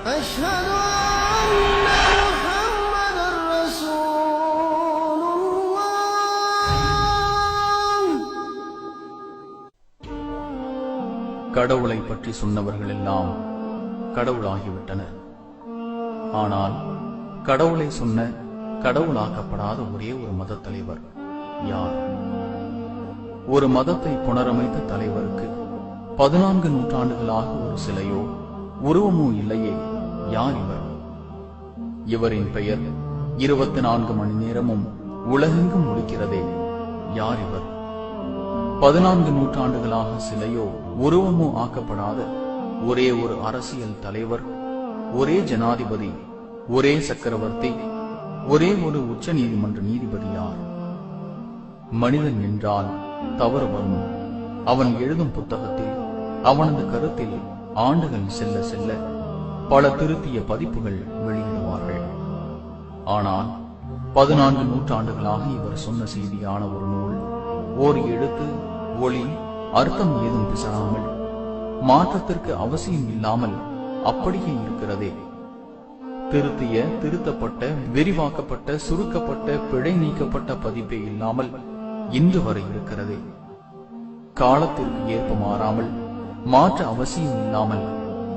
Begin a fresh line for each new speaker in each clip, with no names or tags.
أشهد أن محمدًا رسول الله.
கடவுளை பற்றி சொன்னவர்கள் எல்லாம் கடவுளாகிவிட்டனர். ஆனால் கடவுளை சொன்ன கடவுளாக்கப்படாத ஒரே ஒரு மத தலைவர் யார்? ஒரு மதத்தை புனரமைத்த தலைவருக்கு 14 நூற்றாண்டுகளாக ஒரு சிலையோ உருவமோ இல்லையே. யார் இவர்? இவரின் பெயர் 24 மணி நேரமும் உலகெங்கும் ஒலிக்கிறதே. யார் இவர்? 14 நூற்றாண்டுகளாக சிலையோ உருவமோ ஆக்கப்படாத ஒரே ஒரு அரசியல் தலைவர், ஒரே ஜனாதிபதி, ஒரே சக்கரவர்த்தி, ஒரே ஒரு உச்ச நீதிமன்ற நீதிபதி யார்? மனிதன் என்றால் தவறு வரும். அவன் எழுதும் புத்தகத்தில், அவனது கருத்தில் ஆண்டுகள் செல்ல செல்ல பல திருத்திய பதிப்புகள் வெளியிடுவார்கள். ஆனால் 14 நூற்றாண்டுகளாக இவர் சொன்ன செய்தியான ஒரு நூல், ஓர் எழுத்து, ஒளி, அர்த்தம் ஏதும் பிசகாமல், மாற்றத்திற்கு அவசியம் இல்லாமல் அப்படியே இருக்கிறதே. திருத்திய, திருத்தப்பட்ட, விரிவாக்கப்பட்ட, சுருக்கப்பட்ட, பிழை நீக்கப்பட்ட பதிப்பே இல்லாமல் இன்று வரை இருக்கிறதே. காலத்திற்கு ஏற்ப மாறாமல், மாற்ற அவசியம் இல்லாமல்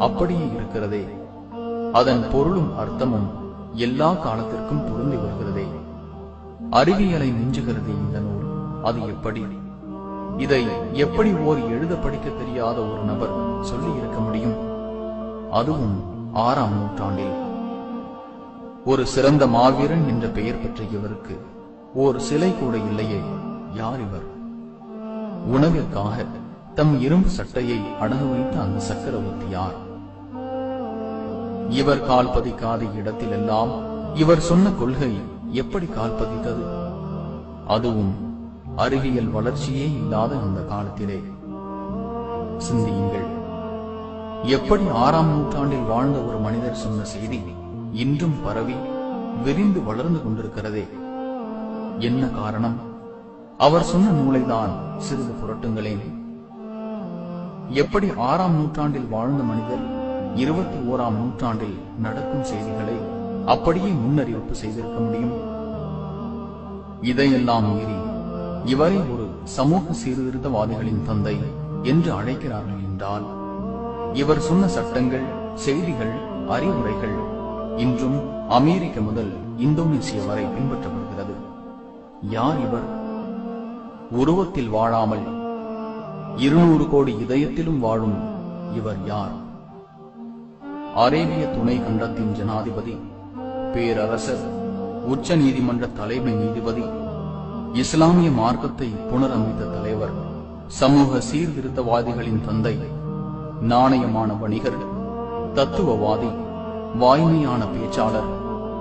அப்படியே இருக்கிறதே. அதன் பொருளும் அர்த்தமும் எல்லா காலத்திற்கும் பொருந்தி வருகிறதே. அறிவியலை மிஞ்சுகிறதே இந்த நூல். அது எப்படி? இதை எப்படி ஓர் எழுத படிக்க தெரியாத ஒரு நபர் சொல்லி இருக்க முடியும்? அதுவும் 6ஆம் நூற்றாண்டில். ஒரு சிறந்த மாவீரன் என்ற பெயர் பெற்ற இவருக்கு ஓர் சிலை கூட இல்லையே. யார் இவர்? உணவிற்காக தம் இரும்பு சட்டையை அடகு வைத்த அந்த சக்கரவர்த்தி யார்? இவர் கால் பதிக்காத இடத்திலெல்லாம் இவர் சொன்ன கொள்கை எப்படி கால் பதித்தது? அதுவும் அறிவியல் வளர்ச்சியே இல்லாத அந்த காலத்திலே. சிந்தியுங்கள். எப்படி 6ஆம் நூற்றாண்டில் வாழ்ந்த ஒரு மனிதர் சொன்ன செய்தி இன்றும் பரவி விரிந்து வளர்ந்து கொண்டிருக்கிறதே. என்ன காரணம்? அவர் சொன்ன நூலைதான் சிறிது புரட்டுங்களேன். எப்படி 6ஆம் நூற்றாண்டில் வாழ்ந்த மனிதர் 21ஆம் நூற்றாண்டில் நடக்கும் செய்திகளை அப்படியே முன்னறிவிப்பு செய்திருக்க முடியும்? இதையெல்லாம் மீறி இவரை ஒரு சமூக சீர்திருத்தவாதிகளின் தந்தை என்று அழைக்கிறார்கள் என்றால், இவர் சொன்ன சட்டங்கள், செய்திகள், அறிவுரைகள் இன்றும் அமெரிக்க முதல் இந்தோனேசியா வரை பின்பற்றப்படுகிறது. யார் இவர்? உருவத்தில் வாழாமல் 200 கோடி இதயத்திலும் வாழும் இவர் யார்? அரேபிய துணை கண்டத்தின் ஜனாதிபதி, பேரரசர், உச்ச நீதிமன்ற தலைமை நீதிபதி, இஸ்லாமிய மார்க்கத்தை புனரமைத்த தலைவர், சமூக சீர்திருத்தவாதிகளின் தந்தை, நாணயமான வணிகர், தத்துவவாதி, வாய்மையான பேச்சாளர்,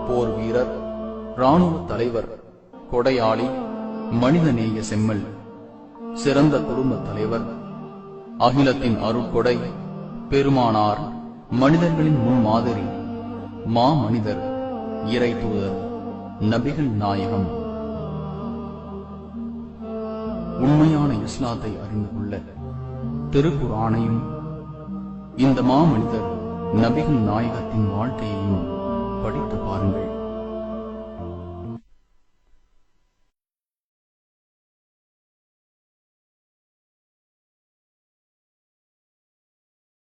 போர் வீரர், இராணுவ தலைவர், கொடையாளி, மனிதநேய செம்மல், சிறந்த குடும்ப தலைவர், அகிலத்தின் அருட்கொடை, பெருமானார், மனிதர்களின் முன்மாதிரி, மாமனிதர், இறை தூதர், நபிகள் நாயகம். உண்மையான இஸ்லாத்தை அறிந்து கொள்ள திருக்குர்ஆனையும் இந்த மாமனிதர் நபிகள் நாயகத்தின் வாழ்க்கையையும் படித்து பாருங்கள்.